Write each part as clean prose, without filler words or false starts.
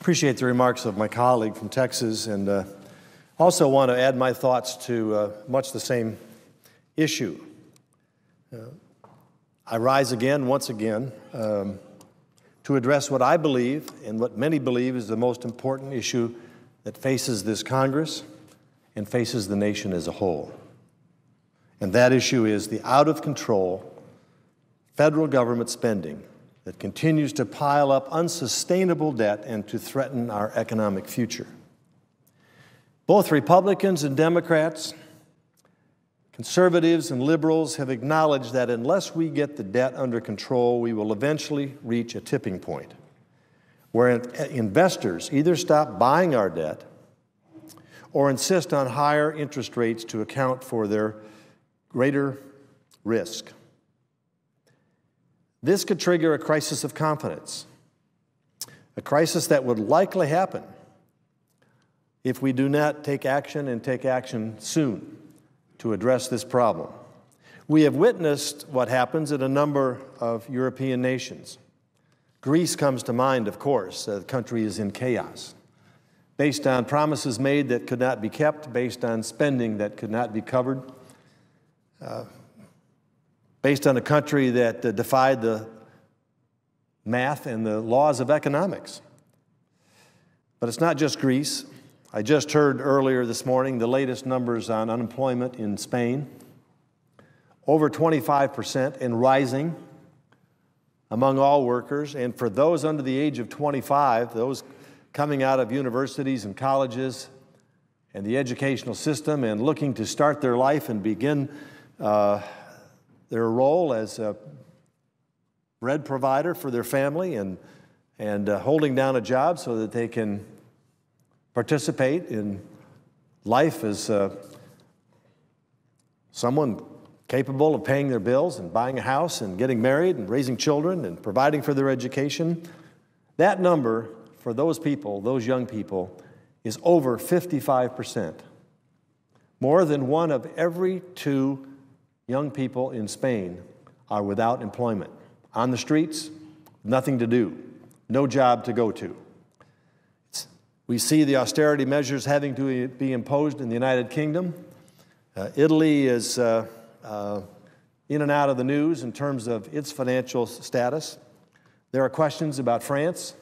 Appreciate the remarks of my colleague from Texas, and also want to add my thoughts to much the same issue. I rise again, once again, to address what I believe and what many believe is the most important issue that faces this Congress and faces the nation as a whole. And that issue is the out-of-control federal government spending that continues to pile up unsustainable debt and to threaten our economic future. Both Republicans and Democrats, conservatives and liberals have acknowledged that unless we get the debt under control, we will eventually reach a tipping point where investors either stop buying our debt or insist on higher interest rates to account for their greater risk. This could trigger a crisis of confidence, a crisis that would likely happen if we do not take action and take action soon to address this problem. We have witnessed what happens in a number of European nations. Greece comes to mind, of course. The country is in chaos, based on promises made that could not be kept, based on spending that could not be covered, based on a country that defied the math and the laws of economics. But it's not just Greece. I just heard earlier this morning the latest numbers on unemployment in Spain, over 25% and rising among all workers. And for those under the age of 25, those coming out of universities and colleges and the educational system and looking to start their life and begin their role as a bread provider for their family and holding down a job so that they can participate in life as someone capable of paying their bills and buying a house and getting married and raising children and providing for their education. That number for those people, those young people, is over 55%. More than one of every two young people in Spain are without employment, on the streets, nothing to do, no job to go to. We see the austerity measures having to be imposed in the United Kingdom. Italy is in and out of the news in terms of its financial status. There are questions about France,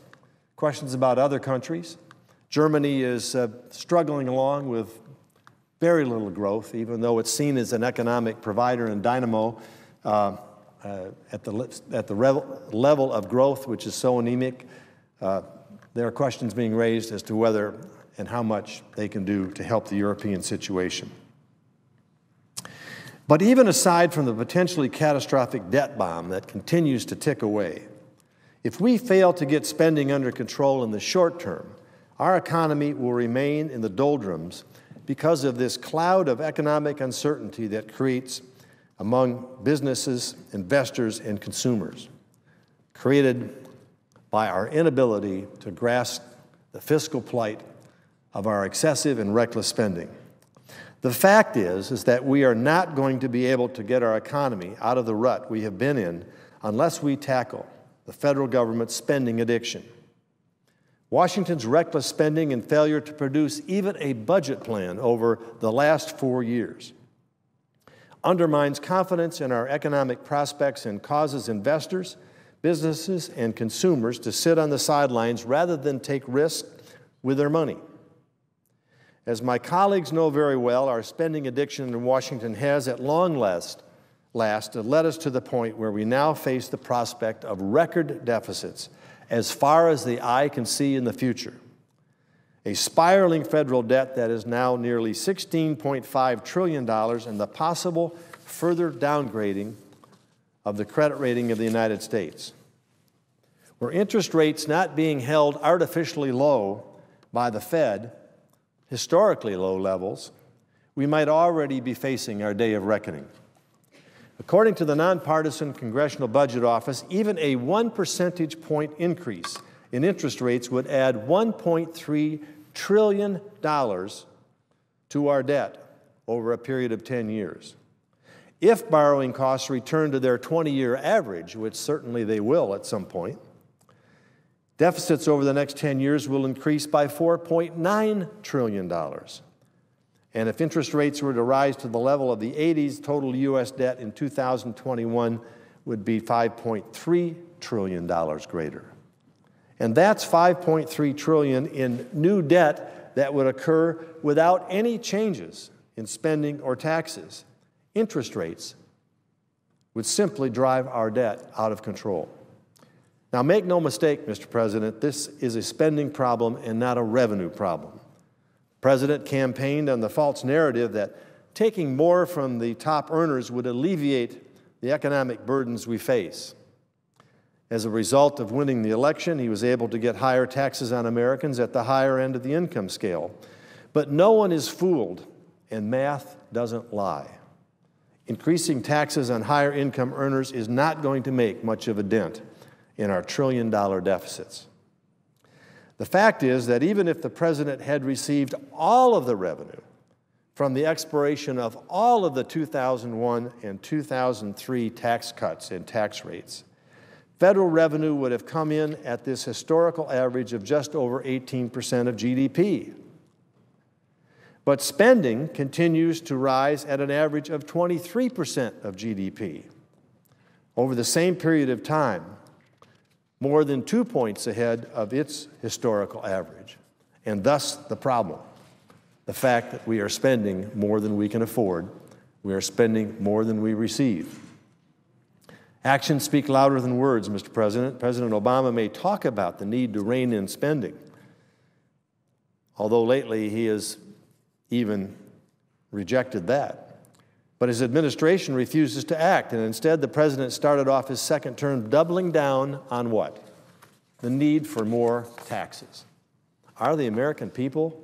questions about other countries. Germany is struggling along with very little growth, even though it's seen as an economic provider and dynamo at the level of growth, which is so anemic. There are questions being raised as to whether and how much they can do to help the European situation. But even aside from the potentially catastrophic debt bomb that continues to tick away, if we fail to get spending under control in the short term, our economy will remain in the doldrums because of this cloud of economic uncertainty that creates among businesses, investors, and consumers, created by our inability to grasp the fiscal plight of our excessive and reckless spending. The fact is that we are not going to be able to get our economy out of the rut we have been in unless we tackle the federal government's spending addiction. Washington's reckless spending and failure to produce even a budget plan over the last 4 years undermines confidence in our economic prospects and causes investors, businesses, and consumers to sit on the sidelines rather than take risks with their money. As my colleagues know very well, our spending addiction in Washington has, at long last, led us to the point where we now face the prospect of record deficits as far as the eye can see in the future. A spiraling federal debt that is now nearly $16.5 trillion and the possible further downgrading of the credit rating of the United States. Were interest rates not being held artificially low by the Fed, historically low levels, we might already be facing our day of reckoning. According to the nonpartisan Congressional Budget Office, even a 1 percentage point increase in interest rates would add $1.3 trillion to our debt over a period of 10 years. If borrowing costs return to their 20-year average, which certainly they will at some point, Deficits over the next 10 years will increase by $4.9 trillion. And if interest rates were to rise to the level of the 80s, total U.S. debt in 2021 would be $5.3 trillion greater. And that's $5.3 trillion in new debt that would occur without any changes in spending or taxes. Interest rates would simply drive our debt out of control. Now, make no mistake, Mr. President, this is a spending problem and not a revenue problem. The President campaigned on the false narrative that taking more from the top earners would alleviate the economic burdens we face. As a result of winning the election, he was able to get higher taxes on Americans at the higher end of the income scale. But no one is fooled, and math doesn't lie. Increasing taxes on higher income earners is not going to make much of a dent in our trillion-dollar deficits. The fact is that even if the President had received all of the revenue from the expiration of all of the 2001 and 2003 tax cuts and tax rates, federal revenue would have come in at this historical average of just over 18% of GDP. But spending continues to rise at an average of 23% of GDP. Over the same period of time, more than 2 points ahead of its historical average. And thus the problem, the fact that we are spending more than we can afford, we are spending more than we receive. Actions speak louder than words, Mr. President. President Obama may talk about the need to rein in spending, although lately he has even rejected that. But his administration refuses to act, and instead the President started off his second term doubling down on what? The need for more taxes. Are the American people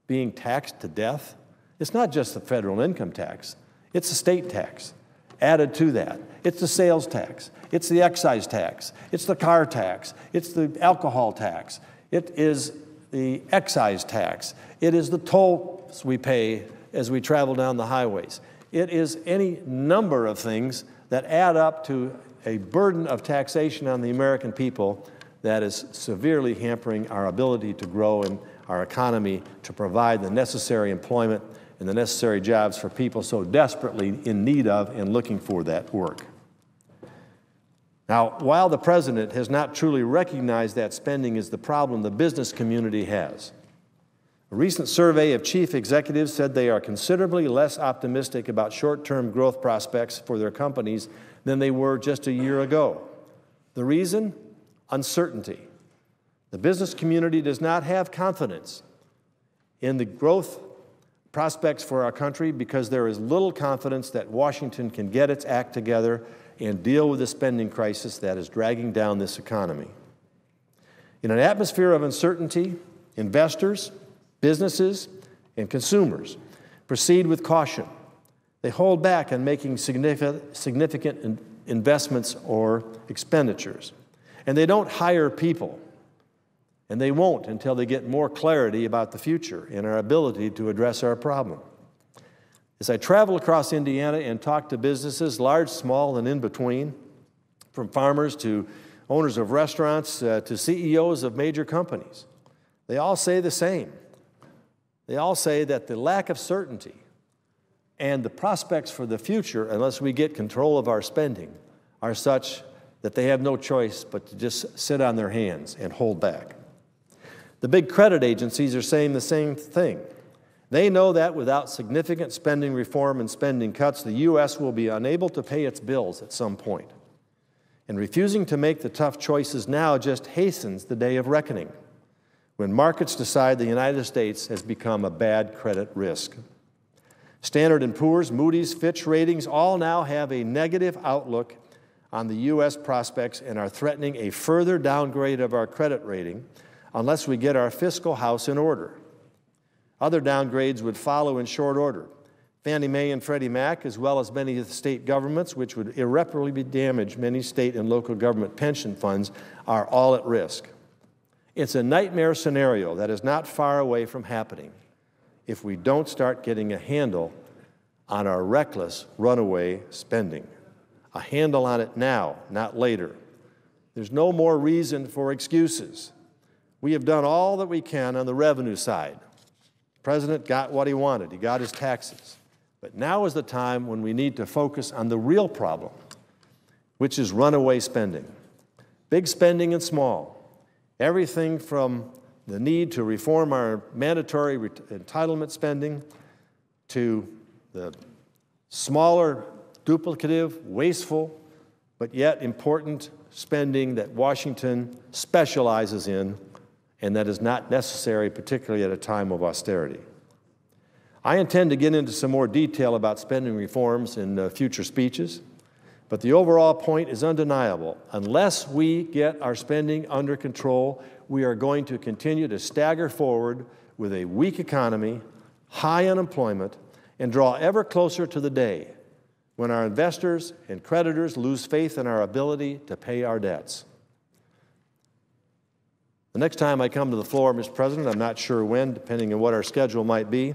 being taxed to death? It's not just the federal income tax, it's the state tax. Added to that, it's the sales tax, it's the excise tax, it's the car tax, it's the alcohol tax, it is the excise tax, it is the tolls we pay as we travel down the highways. It is any number of things that add up to a burden of taxation on the American people that is severely hampering our ability to grow and our economy to provide the necessary employment and the necessary jobs for people so desperately in need of and looking for that work. Now, while the President has not truly recognized that spending is the problem the business community has, a recent survey of chief executives said they are considerably less optimistic about short-term growth prospects for their companies than they were just a year ago. The reason? Uncertainty. The business community does not have confidence in the growth prospects for our country because there is little confidence that Washington can get its act together and deal with the spending crisis that is dragging down this economy. In an atmosphere of uncertainty, investors, businesses, and consumers proceed with caution. They hold back on making significant investments or expenditures. And they don't hire people. And they won't until they get more clarity about the future and our ability to address our problem. As I travel across Indiana and talk to businesses, large, small, and in between, from farmers to owners of restaurants to CEOs of major companies, they all say the same. They all say that the lack of certainty and the prospects for the future, unless we get control of our spending, are such that they have no choice but to just sit on their hands and hold back. The big credit agencies are saying the same thing. They know that without significant spending reform and spending cuts, the U.S. will be unable to pay its bills at some point. And refusing to make the tough choices now just hastens the day of reckoning, when markets decide the United States has become a bad credit risk. Standard & Poor's, Moody's, Fitch ratings all now have a negative outlook on the U.S. prospects and are threatening a further downgrade of our credit rating unless we get our fiscal house in order. Other downgrades would follow in short order. Fannie Mae and Freddie Mac, as well as many of the state governments, which would irreparably damage many state and local government pension funds, are all at risk. It's a nightmare scenario that is not far away from happening if we don't start getting a handle on our reckless runaway spending. A handle on it now, not later. There's no more reason for excuses. We have done all that we can on the revenue side. The President got what he wanted. He got his taxes. But now is the time when we need to focus on the real problem, which is runaway spending. Big spending and small. Everything from the need to reform our mandatory entitlement spending to the smaller, duplicative, wasteful, but yet important spending that Washington specializes in and that is not necessary, particularly at a time of austerity. I intend to get into some more detail about spending reforms in future speeches, but the overall point is undeniable. Unless we get our spending under control, we are going to continue to stagger forward with a weak economy, high unemployment, and draw ever closer to the day when our investors and creditors lose faith in our ability to pay our debts. The next time I come to the floor, Mr. President, I'm not sure when, depending on what our schedule might be,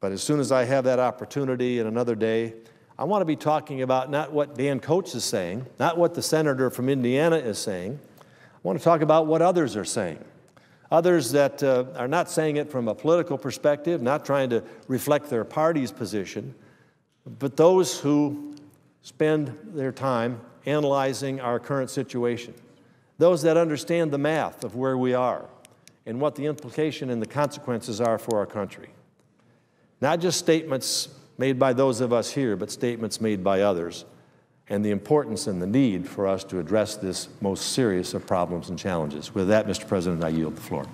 but as soon as I have that opportunity in another day, I want to be talking about not what Dan Coats is saying, not what the senator from Indiana is saying. I want to talk about what others are saying. Others that are not saying it from a political perspective, not trying to reflect their party's position, but those who spend their time analyzing our current situation. Those that understand the math of where we are and what the implication and the consequences are for our country. Not just statements made by those of us here, but statements made by others, and the importance and the need for us to address this most serious of problems and challenges. With that, Mr. President, I yield the floor.